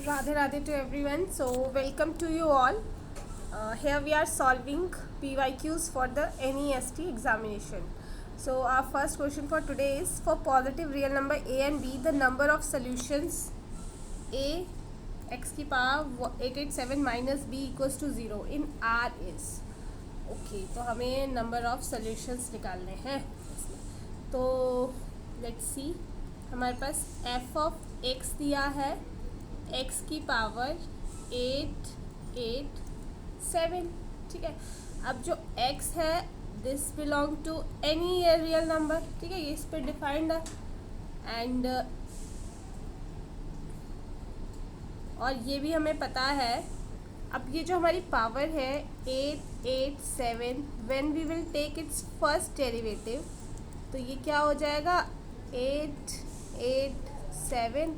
Radhe Radhe to everyone. So, welcome to you all. Here we are solving PYQs for the NEST examination. So, our first question for today is for positive real number A and B, the number of solutions A x की power 887 minus B equals to 0 in R is. Okay, तो हमें number of solutions निकालने हैं. तो let's see, हमारे पास f of x दिया है x की पावर 887. ठीक है, अब जो x है this belong to any real number. ठीक है, ये इस पर डिफाइंड है. एंड और ये भी हमें पता है. अब ये जो हमारी पावर है 887, when we will take its first derivative, तो ये क्या हो जाएगा 887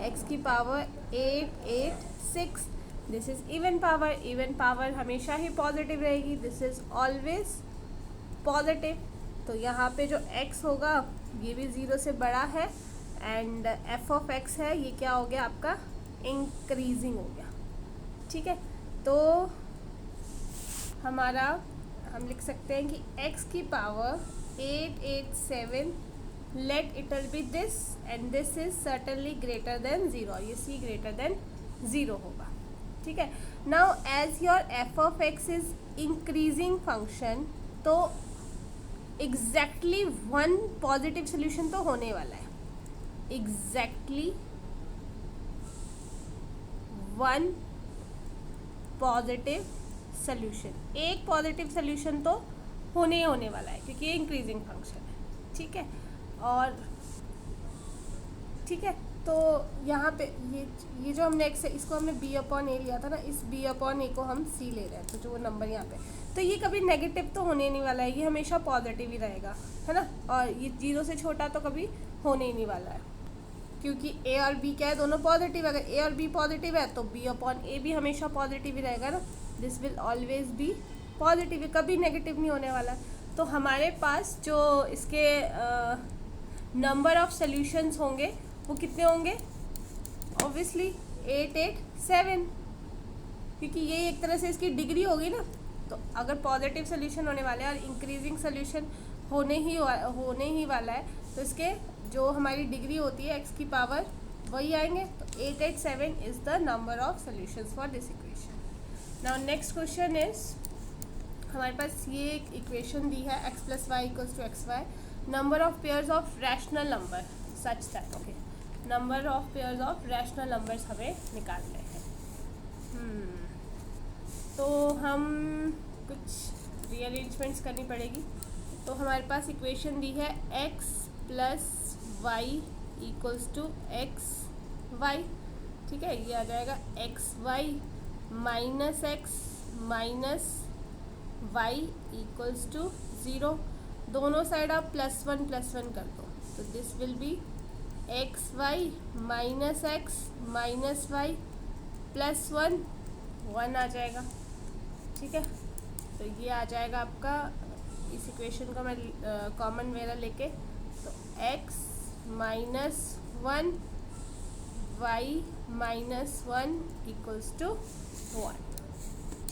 x की power 886. This is even power. Even power हमेशा ही पॉजिटिव रहेगी. This is always positive. तो यहाँ पे जो x होगा ये भी 0 से बड़ा है. एंड f ऑफ x है, ये क्या हो गया आपका इंक्रीजिंग हो गया. ठीक है, तो हमारा हम लिख सकते हैं कि x की power 887, let it will be this and this is certainly greater than 0. ये c greater than 0 होगा. ठीक है, now as your f of x is increasing function, तो exactly one positive solution तो होने वाला है. exactly one positive solution, एक पॉजिटिव सोल्यूशन तो होने ही होने वाला है क्योंकि ये इंक्रीजिंग फंक्शन है. ठीक है, और ठीक है, तो यहाँ पे ये जो हमने x है इसको हमने b अपॉन a लिया था ना, इस b अपॉन a को हम c ले रहे हैं. तो जो वो नंबर यहाँ पे, तो ये कभी नेगेटिव तो होने नहीं वाला है, ये हमेशा पॉजिटिव ही रहेगा, है ना. और ये 0 से छोटा तो कभी होने ही नहीं वाला है क्योंकि a और b क्या है, दोनों पॉजिटिव. अगर a और b पॉजिटिव है तो b अपॉन a भी हमेशा पॉजिटिव ही रहेगा ना. This will always be positive, कभी नेगेटिव नहीं होने वाला. तो हमारे पास जो इसके नंबर ऑफ सॉल्यूशंस होंगे वो कितने होंगे, ऑब्वियसली 887, क्योंकि ये एक तरह से इसकी डिग्री होगी ना. तो अगर पॉजिटिव सोल्यूशन होने वाले हैं और इंक्रीजिंग सोल्यूशन होने ही वाला है, तो इसके जो हमारी डिग्री होती है x की पावर वही आएंगे. तो 887 is the number of solutions for this equation. Now next question is, हमारे पास ये एक इक्वेशन दी है x plus y equals to x y, number of pairs of rational number such that. Okay, number of pairs of rational numbers हमें निकालने हैं. तो हम कुछ रीअरेंजमेंट्स करनी पड़ेगी. तो हमारे पास इक्वेशन दी है x plus y equals to x y. ठीक है, ये आ जाएगा x y minus x minus y equals to 0. दोनों साइड आप +1 कर दो, तो this will be x y minus x minus y +1 1 आ जाएगा. ठीक है, तो ये आ जाएगा आपका, इस इक्वेशन को मैं कॉमन मेरा लेके, तो x minus 1 y minus 1 equals to 1.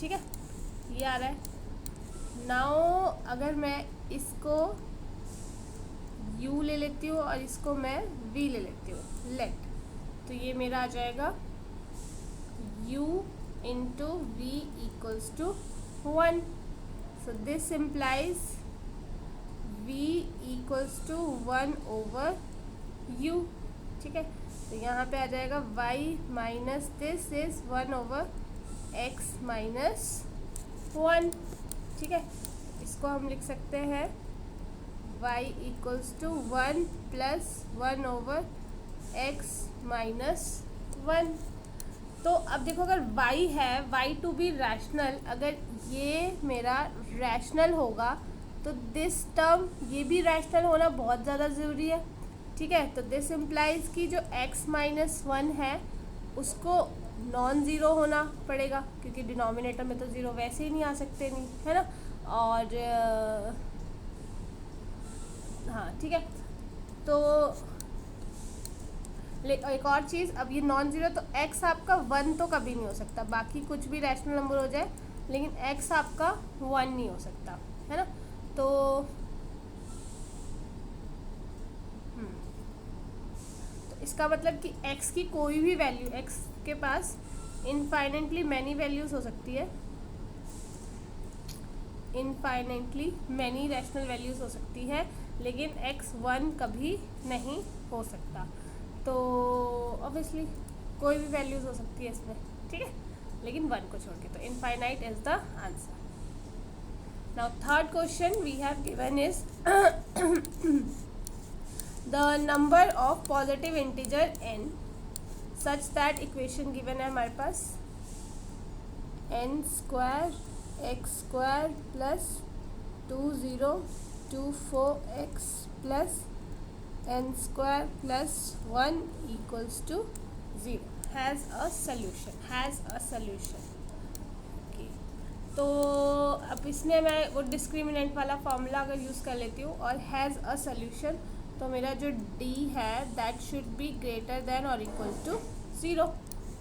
ठीक है, ये आ रहा है. नाउ अगर मैं इसको u ले लेती हूँ और इसको मैं v ले लेती हूँ, लेट, तो ये मेरा आ जाएगा u into v equals to 1. So this implies v equals to 1 over u. ठीक है, तो यहाँ पे आ जाएगा y minus this is 1 over x minus 1. ठीक है, इसको हम लिख सकते हैं y equals to 1 plus 1 over x minus 1. तो अब देखो, अगर y है, y टू बी रैशनल, अगर ये मेरा रैशनल होगा तो दिस टर्म ये भी रैशनल होना बहुत ज़्यादा ज़रूरी है. ठीक है, तो दिस इम्प्लाइज कि जो x माइनस 1 है उसको नॉन ज़ीरो होना पड़ेगा क्योंकि डिनोमिनेटर में तो ज़ीरो वैसे ही नहीं आ सकते, नहीं है ना. और हाँ ठीक है, तो एक और चीज़, अब ये नॉन ज़ीरो तो x आपका 1 तो कभी नहीं हो सकता, बाकी कुछ भी रैशनल नंबर हो जाए लेकिन x आपका 1 नहीं हो सकता, है ना। तो इसका मतलब कि x की कोई भी वैल्यू, x के पास इनफाइनेटली मैनी वैल्यूज़ हो सकती है, इनफाइनेटली मैनी रैशनल वैल्यूज़ हो सकती है, लेकिन x 1 कभी नहीं हो सकता। तो ऑब्वियसली कोई भी वैल्यूज़ हो सकती है इसमें, ठीक है, लेकिन 1 को छोड़ के। तो infinite is the answer. Now third question we have given is the number of positive integer n such that, equation given है हमारे पास n square x square plus 2024x plus n square plus 1 equals to 0 has a solution. Okay, तो अब इसमें मैं वो discriminant वाला formula अगर यूज़ कर लेती हूँ और हैज़ अ सल्यूशन, तो मेरा जो d है that should be greater than और इक्वल टू 0,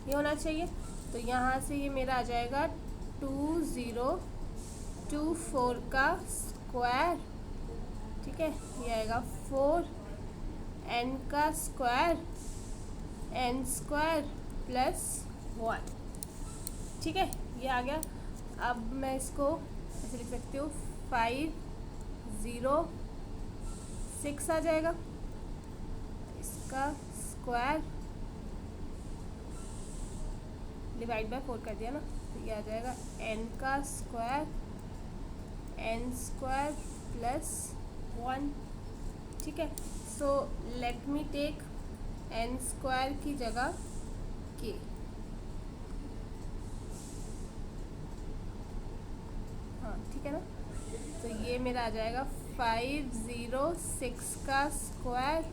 ये होना चाहिए। तो यहाँ से ये मेरा आ जाएगा 2024 का स्क्वायर, ठीक है, ये आएगा 4n का स्क्वायर n स्क्वायर प्लस 1, ठीक है, ये आ गया। अब मैं इसको ऐसे लिख सकती हूँ 506 आ जाएगा, इसका स्क्वायर डिवाइड बाय 4 कर दिया ना, तो ये आ जाएगा n का स्क्वायर n स्क्वायर प्लस 1, ठीक है। So let me take n square की जगह k, हाँ ठीक है ना। तो ये मेरा आ जाएगा 506 का स्क्वायर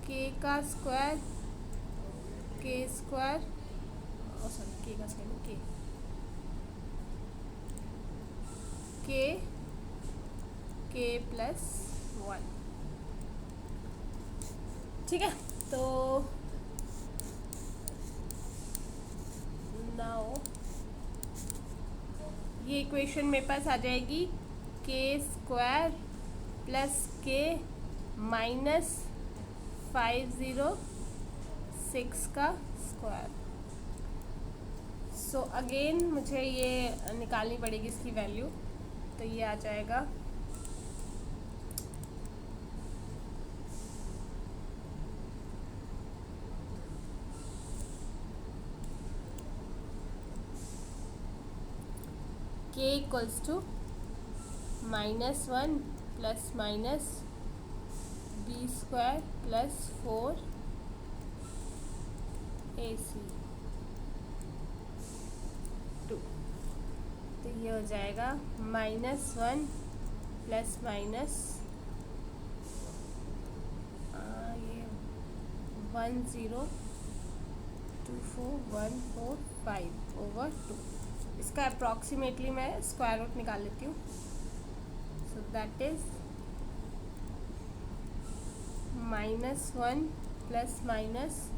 k का square k square, sorry k का स्क्वायर k प्लस 1, ठीक है। तो नाउ ये इक्वेशन मेरे पास आ जाएगी k square plus k minus 506 का स्क्वायर। सो अगेन मुझे ये निकालनी पड़ेगी इसकी वैल्यू, तो ये आ जाएगा k equals to -1 plus minus b square plus 4ac 2, तो ये हो जाएगा -1 प्लस माइनस ये 1024145 ओवर 2, इसका अप्रॉक्सीमेटली मैं स्क्वायर रूट निकाल लेती हूँ। So that is -1 plus minus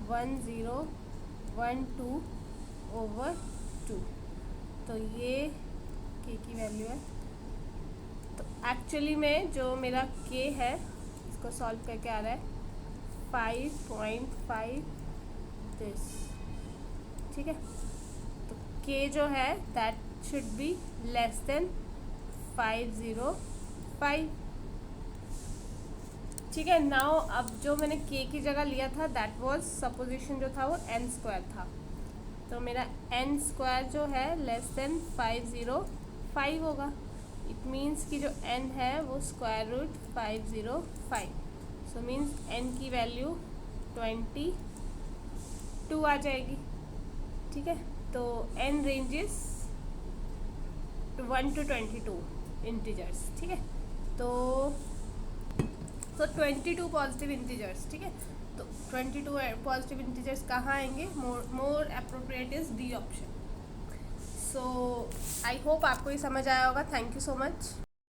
1012 over 2, तो ये k की वैल्यू है। तो एक्चुअली में जो मेरा k है इसको सॉल्व करके आ रहा है 5.5 दिस, ठीक है। तो k जो है that should be less than 505, ठीक है। नाउ अब जो मैंने k की जगह लिया था दैट वाज सपोजिशन जो था वो n स्क्वायर था, तो मेरा n स्क्वायर जो है लेस देन 505 होगा। इट मीन्स कि जो n है वो square root 505, so means n की वैल्यू 22 आ जाएगी, ठीक है। तो n रेंजेस 1 to 22 इंटीजर्स, ठीक है। तो 22 पॉजिटिव इंटीजर्स, ठीक है। तो 22 पॉजिटिव इंटीजर्स कहाँ आएंगे, more appropriate is D option. So I hope आपको ये समझ आया होगा। Thank you so much.